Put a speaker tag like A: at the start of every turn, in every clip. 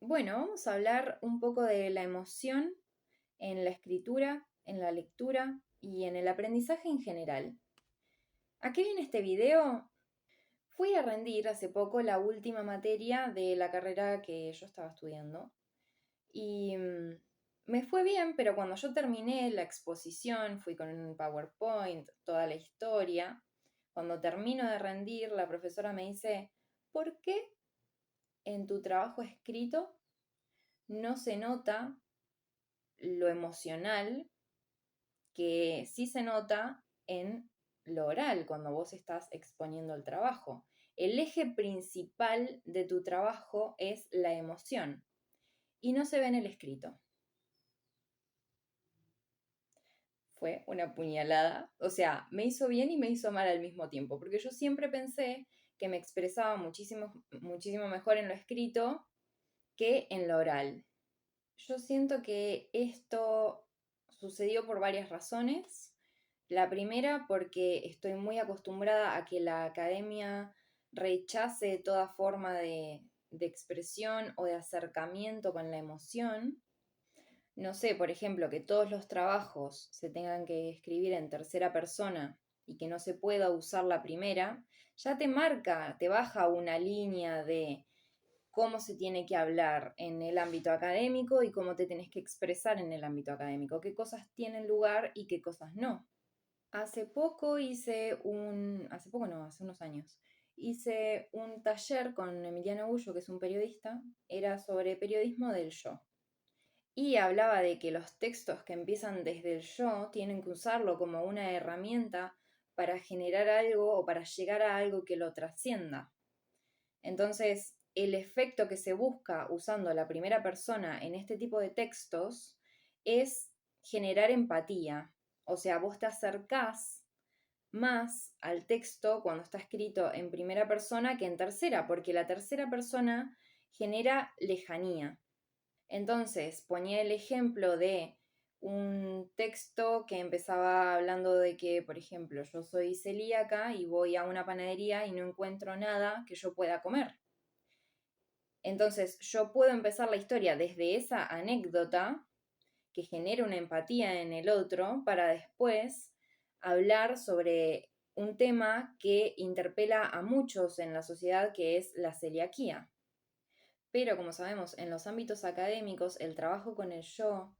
A: Bueno, vamos a hablar un poco de la emoción en la escritura, en la lectura y en el aprendizaje en general. ¿A qué viene este video? Fui a rendir hace poco la última materia de la carrera que yo estaba estudiando y me fue bien, pero cuando yo terminé la exposición, fui con un PowerPoint, toda la historia. Cuando termino de rendir, la profesora me dice, ¿por qué en tu trabajo escrito no se nota lo emocional que sí se nota en lo oral, cuando vos estás exponiendo el trabajo? El eje principal de tu trabajo es la emoción y no se ve en el escrito. Fue una puñalada, o sea, me hizo bien y me hizo mal al mismo tiempo, porque yo siempre pensé que me expresaba muchísimo mejor en lo escrito que en lo oral. Yo siento que esto sucedió por varias razones. La primera, porque estoy muy acostumbrada a que la academia rechace toda forma de expresión o de acercamiento con la emoción. No sé, por ejemplo, que todos los trabajos se tengan que escribir en tercera persona y que no se pueda usar la primera, ya te marca, te baja una línea de cómo se tiene que hablar en el ámbito académico y cómo te tenés que expresar en el ámbito académico, qué cosas tienen lugar y qué cosas no. Hace poco no, hace unos años, hice un taller con Emiliano Gullo, que es un periodista, era sobre periodismo del yo. Y hablaba de que los textos que empiezan desde el yo tienen que usarlo como una herramienta para generar algo o para llegar a algo que lo trascienda. Entonces, el efecto que se busca usando la primera persona en este tipo de textos es generar empatía. O sea, vos te acercás más al texto cuando está escrito en primera persona que en tercera, porque la tercera persona genera lejanía. Entonces, ponía el ejemplo de un texto que empezaba hablando de que, por ejemplo, yo soy celíaca y voy a una panadería y no encuentro nada que yo pueda comer. Entonces, yo puedo empezar la historia desde esa anécdota que genera una empatía en el otro para después hablar sobre un tema que interpela a muchos en la sociedad, que es la celiaquía. Pero como sabemos, en los ámbitos académicos, el trabajo con el yo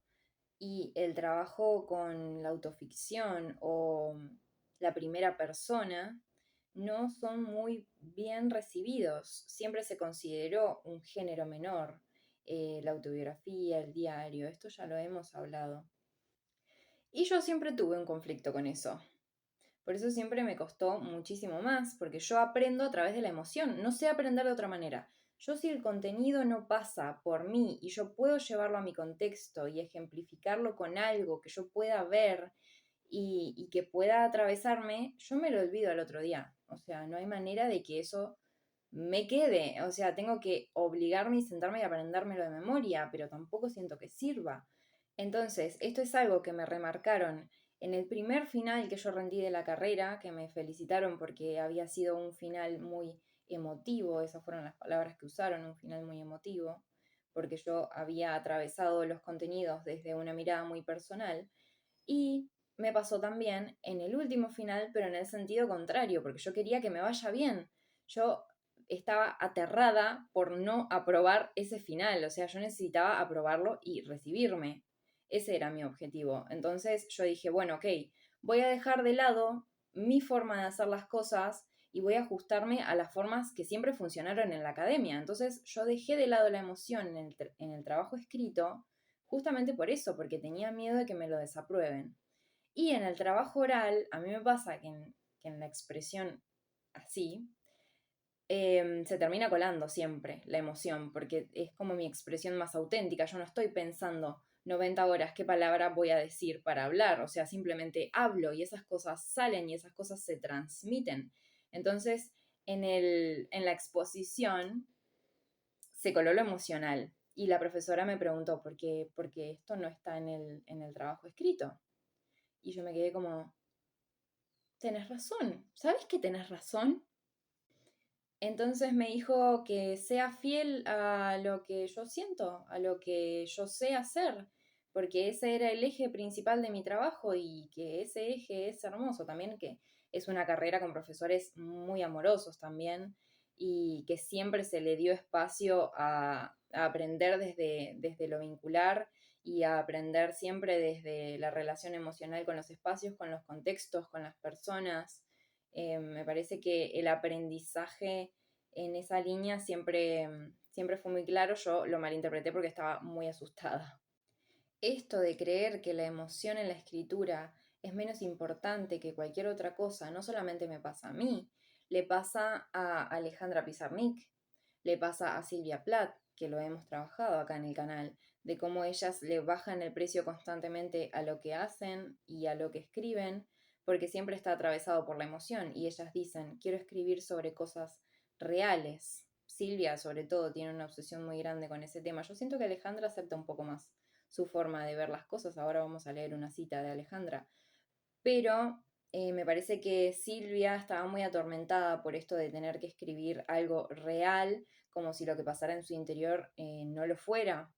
A: y el trabajo con la autoficción o la primera persona no son muy bien recibidos. Siempre se consideró un género menor, la autobiografía, el diario, esto ya lo hemos hablado. Y yo siempre tuve un conflicto con eso. Por eso siempre me costó muchísimo más, porque yo aprendo a través de la emoción, no sé aprender de otra manera. Yo si el contenido no pasa por mí y yo puedo llevarlo a mi contexto y ejemplificarlo con algo que yo pueda ver y que pueda atravesarme, yo me lo olvido al otro día. O sea, no hay manera de que eso me quede. O sea, tengo que obligarme y sentarme y aprendérmelo de memoria, pero tampoco siento que sirva. Entonces, esto es algo que me remarcaron en el primer final que yo rendí de la carrera, que me felicitaron porque había sido un final muy emotivo, esas fueron las palabras que usaron, un final muy emotivo, porque yo había atravesado los contenidos desde una mirada muy personal. Y me pasó también en el último final, pero en el sentido contrario, porque yo quería que me vaya bien. Yo estaba aterrada por no aprobar ese final, o sea, yo necesitaba aprobarlo y recibirme. Ese era mi objetivo. Entonces yo dije, bueno, ok, voy a dejar de lado mi forma de hacer las cosas y voy a ajustarme a las formas que siempre funcionaron en la academia. Entonces yo dejé de lado la emoción en el trabajo escrito justamente por eso, porque tenía miedo de que me lo desaprueben. Y en el trabajo oral, a mí me pasa que en la expresión así, se termina colando siempre la emoción, porque es como mi expresión más auténtica. Yo no estoy pensando 90 horas qué palabra voy a decir para hablar, o sea, simplemente hablo y esas cosas salen y esas cosas se transmiten. Entonces, en la exposición se coló lo emocional y la profesora me preguntó por qué esto no está en el trabajo escrito. Y yo me quedé como, tenés razón, ¿sabes que tenés razón? Entonces me dijo que sea fiel a lo que yo siento, a lo que yo sé hacer, porque ese era el eje principal de mi trabajo y que ese eje es hermoso también, que es una carrera con profesores muy amorosos también y que siempre se le dio espacio a aprender desde lo vincular y a aprender siempre desde la relación emocional con los espacios, con los contextos, con las personas. Me parece que el aprendizaje en esa línea siempre fue muy claro. Yo lo malinterpreté porque estaba muy asustada. Esto de creer que la emoción en la escritura es menos importante que cualquier otra cosa, no solamente me pasa a mí, le pasa a Alejandra Pizarnik, le pasa a Silvia Plath, que lo hemos trabajado acá en el canal, de cómo ellas le bajan el precio constantemente a lo que hacen y a lo que escriben, porque siempre está atravesado por la emoción y ellas dicen, quiero escribir sobre cosas reales. Silvia, sobre todo, tiene una obsesión muy grande con ese tema. Yo siento que Alejandra acepta un poco más su forma de ver las cosas. Ahora vamos a leer una cita de Alejandra. Pero me parece que Silvia estaba muy atormentada por esto de tener que escribir algo real, como si lo que pasara en su interior no lo fuera.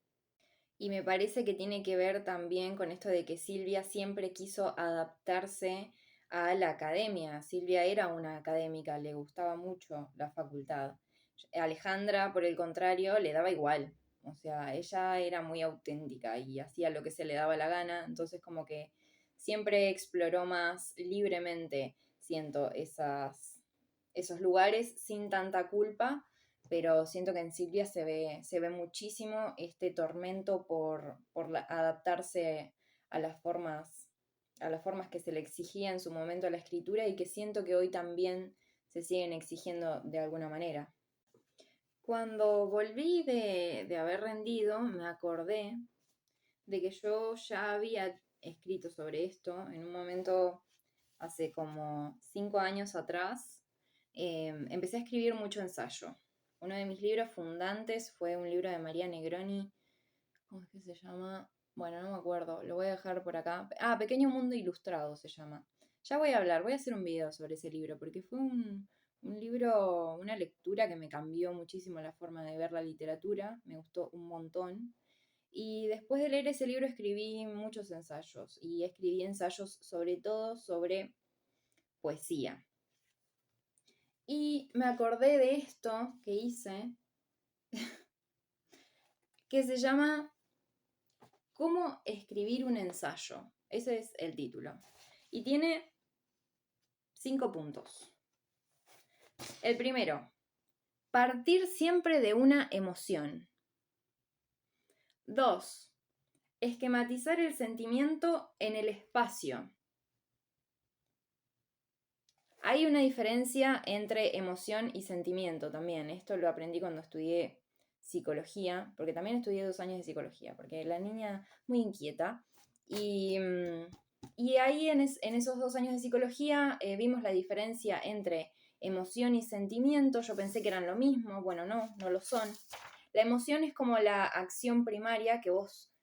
A: Y me parece que tiene que ver también con esto de que Silvia siempre quiso adaptarse a la academia. Silvia era una académica, le gustaba mucho la facultad. Alejandra, por el contrario, le daba igual. O sea, ella era muy auténtica y hacía lo que se le daba la gana. Entonces, como que siempre exploró más libremente, siento, esos lugares sin tanta culpa, pero siento que en Silvia se ve muchísimo este tormento por adaptarse a a las formas que se le exigía en su momento a la escritura y que siento que hoy también se siguen exigiendo de alguna manera. Cuando volví de haber rendido, me acordé de que yo ya había escrito sobre esto en un momento hace como 5 años atrás. Empecé a escribir mucho ensayo. Uno de mis libros fundantes fue un libro de María Negroni. ¿Cómo es que se llama? Bueno, no me acuerdo, lo voy a dejar por acá. Ah, Pequeño Mundo Ilustrado se llama. Ya voy a hacer un video sobre ese libro, porque fue un libro, una lectura que me cambió muchísimo la forma de ver la literatura, me gustó un montón. Y después de leer ese libro escribí muchos ensayos, y escribí ensayos sobre todo sobre poesía. Y me acordé de esto que hice, que se llama ¿Cómo escribir un ensayo? Ese es el título. Y tiene 5 puntos. El primero, partir siempre de una emoción. 2. Esquematizar el sentimiento en el espacio. Hay una diferencia entre emoción y sentimiento también. Esto lo aprendí cuando estudié psicología, porque también estudié 2 años de psicología, porque la niña muy inquieta. Y ahí en esos 2 años de psicología vimos la diferencia entre emoción y sentimiento. Yo pensé que eran lo mismo, bueno, no lo son. La emoción es como la acción primaria que vos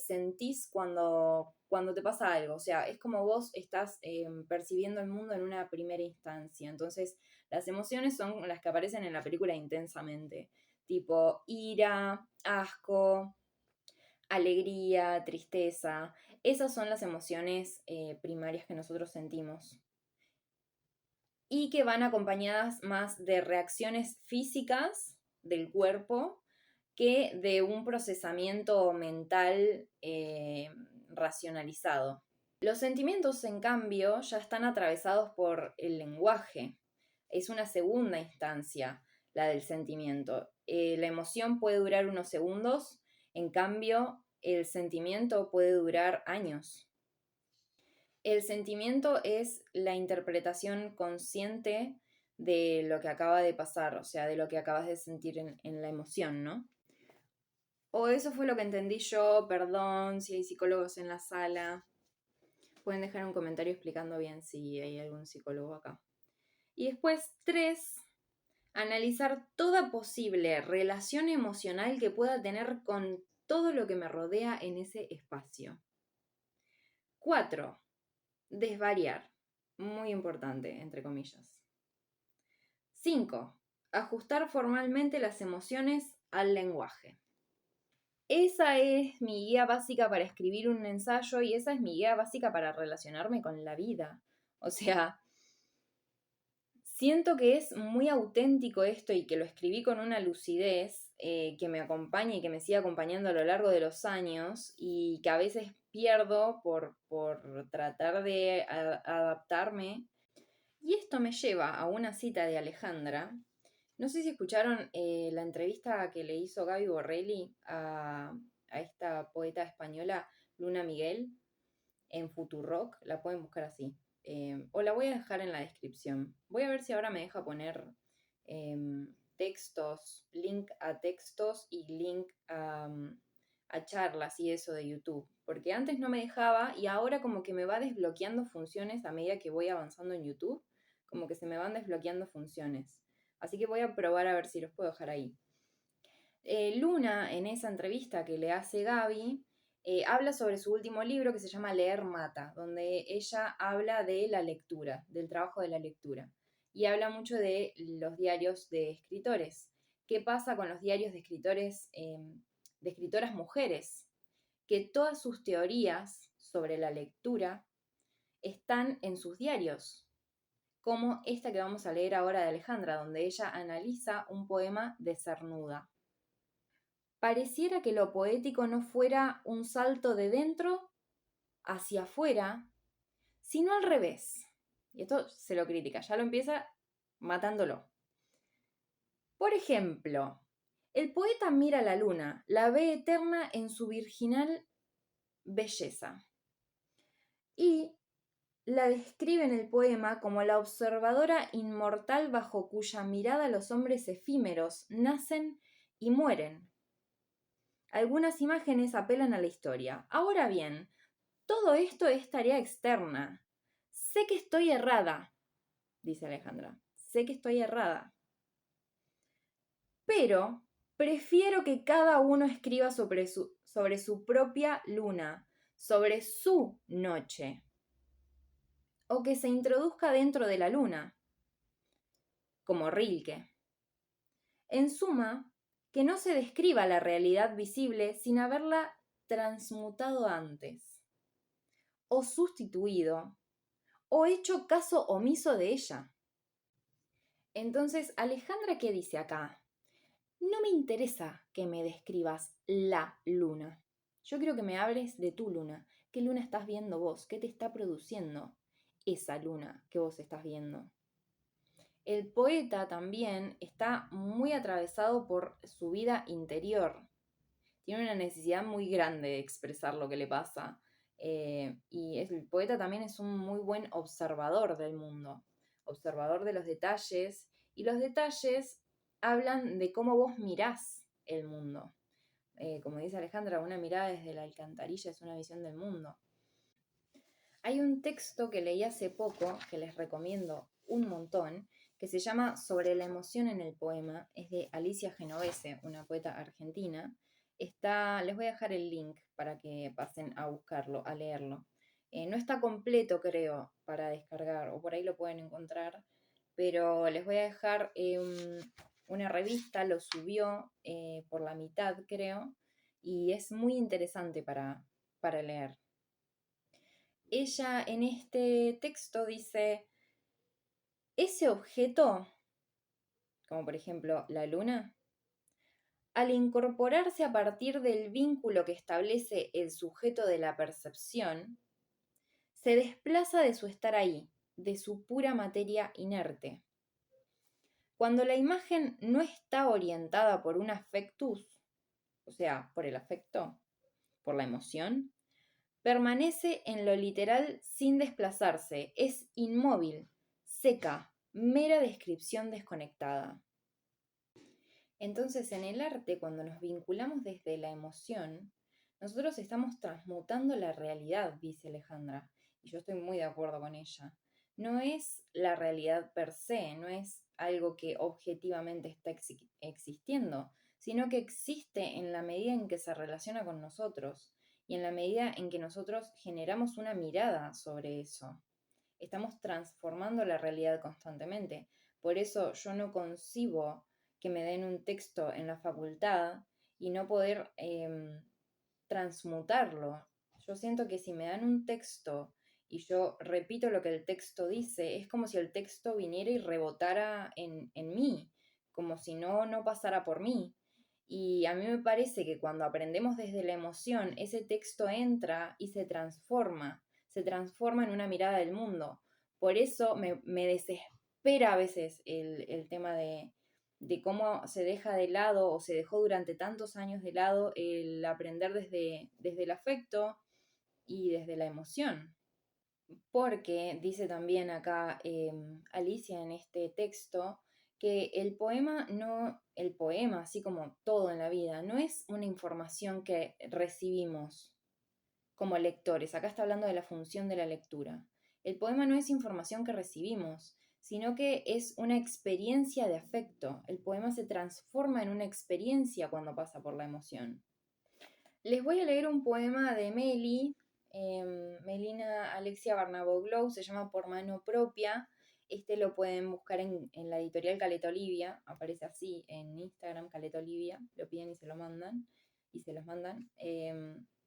A: sentís cuando te pasa algo. O sea, es como vos estás percibiendo el mundo en una primera instancia. Entonces, las emociones son las que aparecen en la película intensamente. Tipo ira, asco, alegría, tristeza. Esas son las emociones primarias que nosotros sentimos. Y que van acompañadas más de reacciones físicas del cuerpo que de un procesamiento mental racionalizado. Los sentimientos, en cambio, ya están atravesados por el lenguaje. Es una segunda instancia la del sentimiento. La emoción puede durar unos segundos, en cambio, el sentimiento puede durar años. El sentimiento es la interpretación consciente de lo que acaba de pasar, o sea, de lo que acabas de sentir en la emoción, ¿no? O eso fue lo que entendí yo, perdón, si hay psicólogos en la sala. Pueden dejar un comentario explicando bien si hay algún psicólogo acá. Y después, 3, analizar toda posible relación emocional que pueda tener con todo lo que me rodea en ese espacio. 4, desvariar. Muy importante, entre comillas. 5, ajustar formalmente las emociones al lenguaje. Esa es mi guía básica para escribir un ensayo y esa es mi guía básica para relacionarme con la vida. O sea, siento que es muy auténtico esto y que lo escribí con una lucidez que me acompaña y que me sigue acompañando a lo largo de los años y que a veces pierdo por tratar de adaptarme. Y esto me lleva a una cita de Alejandra. No sé si escucharon la entrevista que le hizo Gaby Borrelli a esta poeta española, Luna Miguel, en Futurock. La pueden buscar así. O la voy a dejar en la descripción. Voy a ver si ahora me deja poner textos, link a textos y link a charlas y eso de YouTube. Porque antes no me dejaba y ahora como que me va desbloqueando funciones a medida que voy avanzando en YouTube. Como que se me van desbloqueando funciones. Así que voy a probar a ver si los puedo dejar ahí. Luna, en esa entrevista que le hace Gaby, habla sobre su último libro que se llama Leer Mata, donde ella habla de la lectura, del trabajo de la lectura. Y habla mucho de los diarios de escritores. ¿Qué pasa con los diarios de escritores, de escritoras mujeres? Que todas sus teorías sobre la lectura están en sus diarios, como esta que vamos a leer ahora de Alejandra, donde ella analiza un poema de Cernuda. Pareciera que lo poético no fuera un salto de dentro hacia afuera, sino al revés. Y esto se lo critica, ya lo empieza matándolo. Por ejemplo, el poeta mira la luna, la ve eterna en su virginal belleza. Y la describe en el poema como la observadora inmortal bajo cuya mirada los hombres efímeros nacen y mueren. Algunas imágenes apelan a la historia. Ahora bien, todo esto es tarea externa. Sé que estoy errada, dice Alejandra. Sé que estoy errada. Pero prefiero que cada uno escriba sobre su propia luna, sobre su noche. O que se introduzca dentro de la luna, como Rilke. En suma, que no se describa la realidad visible sin haberla transmutado antes, o sustituido, o hecho caso omiso de ella. Entonces, Alejandra, ¿qué dice acá? No me interesa que me describas la luna. Yo quiero que me hables de tu luna. ¿Qué luna estás viendo vos? ¿Qué te está produciendo esa luna que vos estás viendo? El poeta también está muy atravesado por su vida interior. Tiene una necesidad muy grande de expresar lo que le pasa. Y el poeta también es un muy buen observador del mundo, observador de los detalles. Y los detalles hablan de cómo vos mirás el mundo. Como dice Alejandra, una mirada desde la alcantarilla es una visión del mundo. Hay un texto que leí hace poco, que les recomiendo un montón, que se llama Sobre la emoción en el poema. Es de Alicia Genovese, una poeta argentina. Les voy a dejar el link para que pasen a buscarlo, a leerlo. No está completo, creo, para descargar, o por ahí lo pueden encontrar, pero les voy a dejar una revista, lo subió por la mitad, creo, y es muy interesante para leer. Ella en este texto dice, ese objeto, como por ejemplo la luna, al incorporarse a partir del vínculo que establece el sujeto de la percepción, se desplaza de su estar ahí, de su pura materia inerte. Cuando la imagen no está orientada por un affectus, o sea, por el afecto, por la emoción, permanece en lo literal sin desplazarse, es inmóvil, seca, mera descripción desconectada. Entonces, en el arte, cuando nos vinculamos desde la emoción, nosotros estamos transmutando la realidad, dice Alejandra, y yo estoy muy de acuerdo con ella. No es la realidad per se, no es algo que objetivamente está existiendo, sino que existe en la medida en que se relaciona con nosotros y en la medida en que nosotros generamos una mirada sobre eso. Estamos transformando la realidad constantemente. Por eso yo no concibo que me den un texto en la facultad y no poder transmutarlo. Yo siento que si me dan un texto y yo repito lo que el texto dice, es como si el texto viniera y rebotara en mí, como si no pasara por mí. Y a mí me parece que cuando aprendemos desde la emoción, ese texto entra y se transforma en una mirada del mundo. Por eso me desespera a veces el tema de cómo se deja de lado o se dejó durante tantos años de lado el aprender desde el afecto y desde la emoción. Porque dice también acá Alicia en este texto que el poema, así como todo en la vida, no es una información que recibimos como lectores. Acá está hablando de la función de la lectura. El poema no es información que recibimos, sino que es una experiencia de afecto. El poema se transforma en una experiencia cuando pasa por la emoción. Les voy a leer un poema de Melina Alexia Barnaboglou, se llama Por mano propia. Este lo pueden buscar en la editorial Caleta Olivia, aparece así en Instagram, Caleta Olivia, lo piden y se lo mandan, y se los mandan.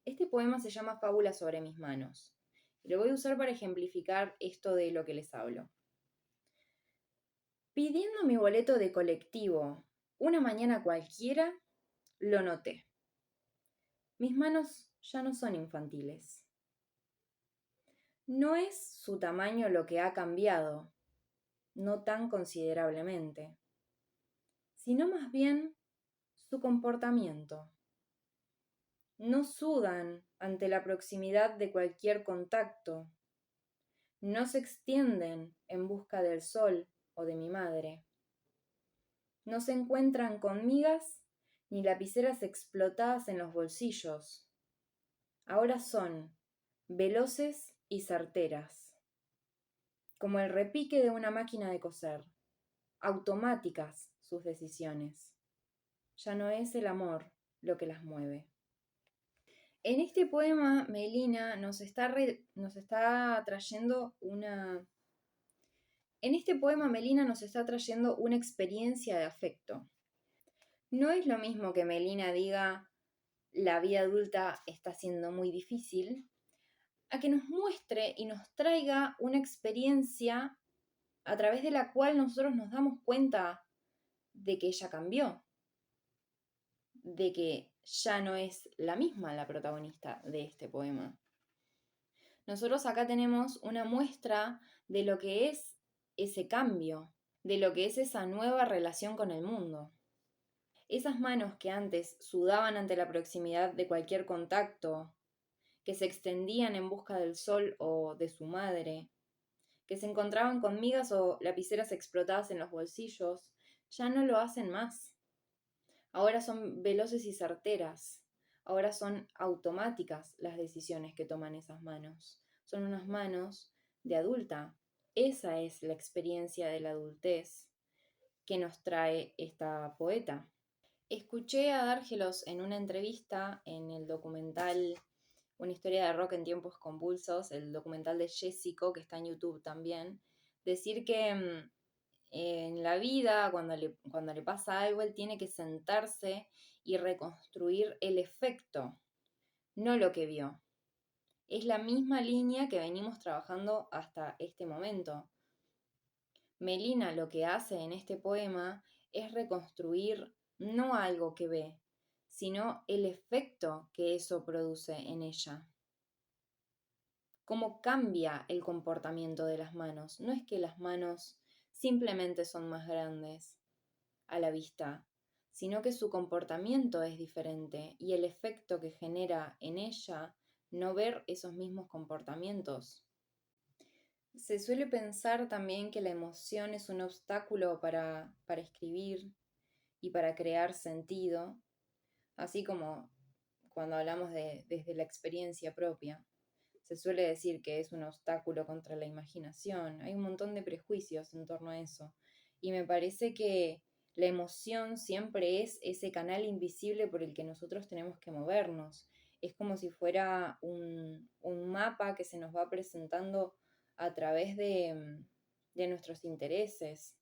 A: Este poema se llama Fábula sobre mis manos. Lo voy a usar para ejemplificar esto de lo que les hablo. Pidiendo mi boleto de colectivo una mañana cualquiera, lo noté. Mis manos ya no son infantiles. No es su tamaño lo que ha cambiado, no tan considerablemente, sino más bien su comportamiento. No sudan ante la proximidad de cualquier contacto, no se extienden en busca del sol o de mi madre. No se encuentran con migas ni lapiceras explotadas en los bolsillos. Ahora son veloces y certeras, como el repique de una máquina de coser, automáticas sus decisiones. Ya no es el amor lo que las mueve. En este poema, Melina nos está trayendo una... En este poema, Melina nos está trayendo una experiencia de afecto. No es lo mismo que Melina diga, la vida adulta está siendo muy difícil, a que nos muestre y nos traiga una experiencia a través de la cual nosotros nos damos cuenta de que ella cambió, de que ya no es la misma la protagonista de este poema. Nosotros acá tenemos una muestra de lo que es ese cambio, de lo que es esa nueva relación con el mundo. Esas manos que antes sudaban ante la proximidad de cualquier contacto, que se extendían en busca del sol o de su madre, que se encontraban con migas o lapiceras explotadas en los bolsillos, ya no lo hacen más. Ahora son veloces y certeras. Ahora son automáticas las decisiones que toman esas manos. Son unas manos de adulta. Esa es la experiencia de la adultez que nos trae esta poeta. Escuché a Dárgelos en una entrevista en el documental Una historia de rock en tiempos convulsos, el documental de Jessico, que está en YouTube también, decir que en la vida, cuando le pasa algo, él tiene que sentarse y reconstruir el efecto, no lo que vio. Es la misma línea que venimos trabajando hasta este momento. Melina lo que hace en este poema es reconstruir no algo que ve, sino el efecto que eso produce en ella. Cómo cambia el comportamiento de las manos. No es que las manos simplemente son más grandes a la vista, sino que su comportamiento es diferente y el efecto que genera en ella no ver esos mismos comportamientos. Se suele pensar también que la emoción es un obstáculo para escribir y para crear sentido, así como cuando hablamos desde la experiencia propia. Se suele decir que es un obstáculo contra la imaginación. Hay un montón de prejuicios en torno a eso. Y me parece que la emoción siempre es ese canal invisible por el que nosotros tenemos que movernos. Es como si fuera un mapa que se nos va presentando a través de nuestros intereses.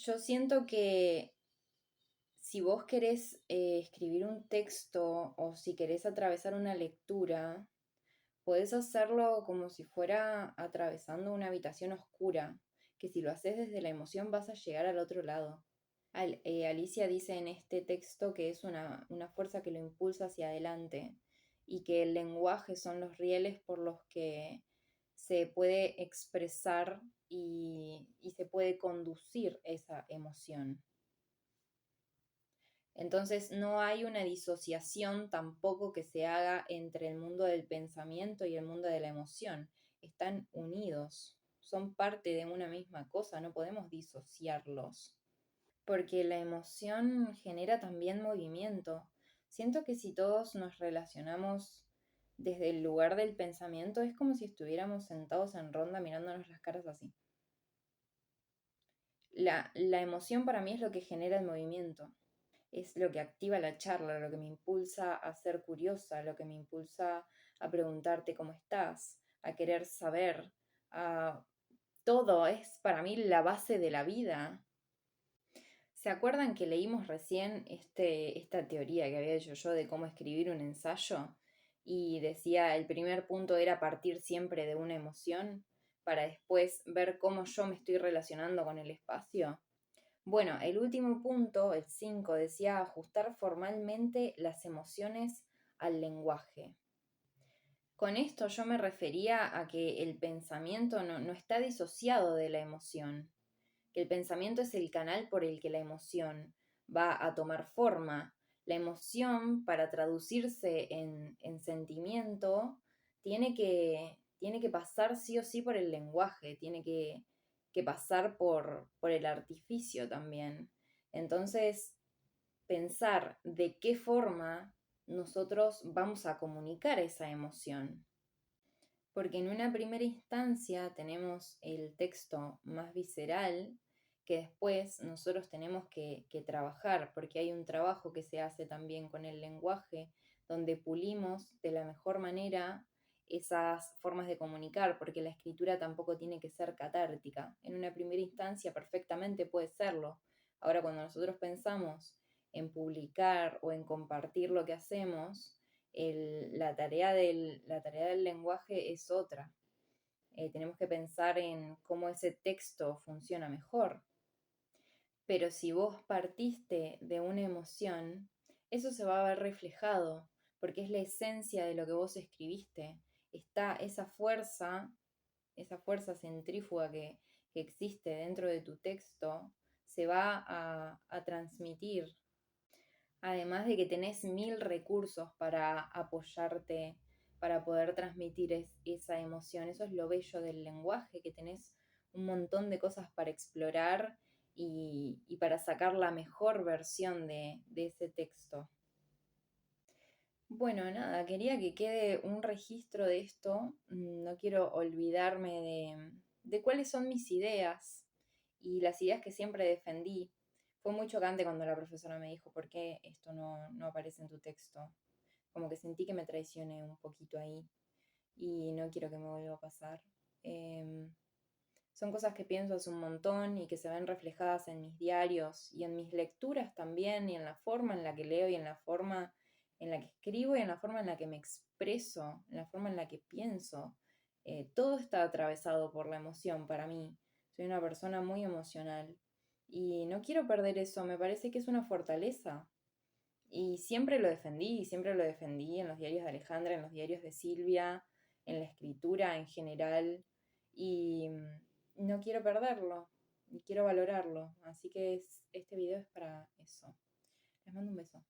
A: Yo siento que si vos querés escribir un texto o si querés atravesar una lectura, podés hacerlo como si fuera atravesando una habitación oscura, que si lo haces desde la emoción vas a llegar al otro lado. Alicia dice en este texto que es una fuerza que lo impulsa hacia adelante y que el lenguaje son los rieles por los que se puede expresar y se puede conducir esa emoción. Entonces no hay una disociación tampoco que se haga entre el mundo del pensamiento y el mundo de la emoción. Están unidos, son parte de una misma cosa, no podemos disociarlos. Porque la emoción genera también movimiento. Siento que si todos nos relacionamos desde el lugar del pensamiento, es como si estuviéramos sentados en ronda mirándonos las caras así. La emoción para mí es lo que genera el movimiento, es lo que activa la charla, lo que me impulsa a ser curiosa, lo que me impulsa a preguntarte cómo estás, a querer saber, a... Todo es para mí la base de la vida. ¿Se acuerdan que leímos recién esta teoría que había hecho yo de cómo escribir un ensayo? Y decía, el primer punto era partir siempre de una emoción para después ver cómo yo me estoy relacionando con el espacio. Bueno, el último punto, el 5, decía ajustar formalmente las emociones al lenguaje. Con esto yo me refería a que el pensamiento no está disociado de la emoción, que el pensamiento es el canal por el que la emoción va a tomar forma. La emoción, para traducirse en sentimiento, tiene que pasar sí o sí por el lenguaje, tiene que pasar por el artificio también. Entonces, pensar de qué forma nosotros vamos a comunicar esa emoción. Porque en una primera instancia tenemos el texto más visceral que después nosotros tenemos que trabajar, porque hay un trabajo que se hace también con el lenguaje, donde pulimos de la mejor manera esas formas de comunicar, porque la escritura tampoco tiene que ser catártica. En una primera instancia perfectamente puede serlo. Ahora, cuando nosotros pensamos en publicar o en compartir lo que hacemos, la tarea del lenguaje es otra. Tenemos que pensar en cómo ese texto funciona mejor. Pero si vos partiste de una emoción, eso se va a ver reflejado, porque es la esencia de lo que vos escribiste. Está esa fuerza centrífuga que existe dentro de tu texto, se va a transmitir. Además de que tenés mil recursos para apoyarte, para poder transmitir esa emoción. Eso es lo bello del lenguaje, que tenés un montón de cosas para explorar y para sacar la mejor versión de ese texto. Bueno, nada, quería que quede un registro de esto. No quiero olvidarme de cuáles son mis ideas y las ideas que siempre defendí. Fue muy chocante cuando la profesora me dijo, ¿por qué esto no aparece en tu texto? Como que sentí que me traicioné un poquito ahí y no quiero que me vuelva a pasar. Em, Son cosas que pienso hace un montón y que se ven reflejadas en mis diarios y en mis lecturas también, y en la forma en la que leo y en la forma en la que escribo y en la forma en la que me expreso, en la forma en la que pienso. Todo está atravesado por la emoción para mí. Soy una persona muy emocional y no quiero perder eso, me parece que es una fortaleza. Y siempre lo defendí en los diarios de Alejandra, en los diarios de Silvia, en la escritura en general. Y no quiero perderlo, y quiero valorarlo. Así que este video es para eso. Les mando un beso.